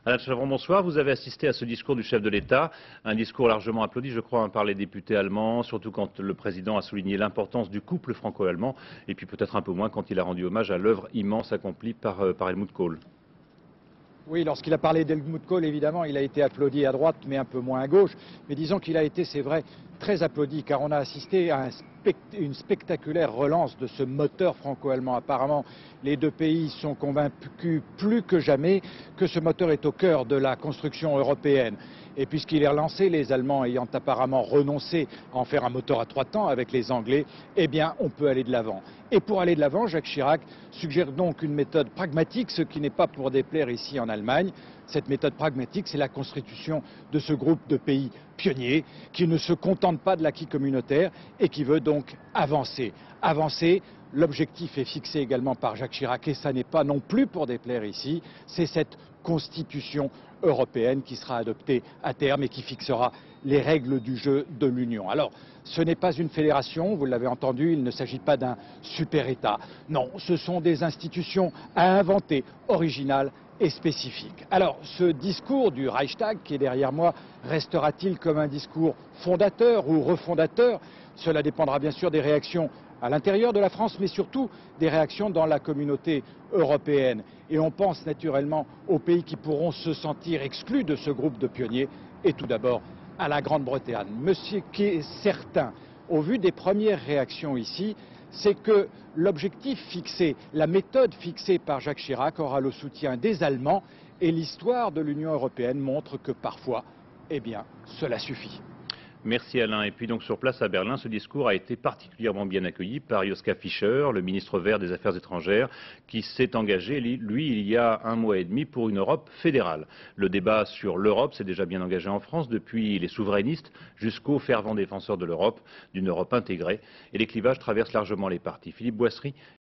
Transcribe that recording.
Alain Chavron, bonsoir. Vous avez assisté à ce discours du chef de l'État, un discours largement applaudi, je crois, par les députés allemands, surtout quand le président a souligné l'importance du couple franco-allemand, et puis peut-être un peu moins quand il a rendu hommage à l'œuvre immense accomplie par Helmut Kohl. Oui, lorsqu'il a parlé d'Helmut Kohl, évidemment, il a été applaudi à droite, mais un peu moins à gauche. Mais disons qu'il a été, c'est vrai, très applaudi, car on a assisté à une spectaculaire relance de ce moteur franco-allemand. Apparemment, les deux pays sont convaincus plus que jamais que ce moteur est au cœur de la construction européenne. Et puisqu'il est relancé, les Allemands ayant apparemment renoncé à en faire un moteur à 3 temps avec les Anglais, eh bien, on peut aller de l'avant. Et pour aller de l'avant, Jacques Chirac suggère donc une méthode pragmatique, ce qui n'est pas pour déplaire ici en Allemagne. Cette méthode pragmatique, c'est la constitution de ce groupe de pays pionniers qui ne se contente pas de l'acquis communautaire et qui veut donc avancer. Avancer, l'objectif est fixé également par Jacques Chirac et ça n'est pas non plus pour déplaire ici, c'est cette constitution européenne qui sera adoptée à terme et qui fixera les règles du jeu de l'Union. Alors, ce n'est pas une fédération, vous l'avez entendu, il ne s'agit pas d'un super-État. Non, ce sont des institutions à inventer, originales et spécifiques. Alors, ce discours du Reichstag qui est derrière moi, restera-t-il comme un discours fondateur ou refondateur? Cela dépendra bien sûr des réactions à l'intérieur de la France, mais surtout des réactions dans la communauté européenne. Et on pense naturellement aux pays qui pourront se sentir exclus de ce groupe de pionniers, et tout d'abord à la Grande-Bretagne. Mais ce qui est certain, au vu des premières réactions ici, c'est que l'objectif fixé, la méthode fixée par Jacques Chirac aura le soutien des Allemands, et l'histoire de l'Union européenne montre que parfois, eh bien, cela suffit. Merci Alain. Et puis donc sur place à Berlin, ce discours a été particulièrement bien accueilli par Joschka Fischer, le ministre vert des Affaires étrangères, qui s'est engagé, lui, il y a 1 mois et demi, pour une Europe fédérale. Le débat sur l'Europe s'est déjà bien engagé en France, depuis les souverainistes jusqu'aux fervents défenseurs de l'Europe, d'une Europe intégrée. Et les clivages traversent largement les partis. Philippe Boissry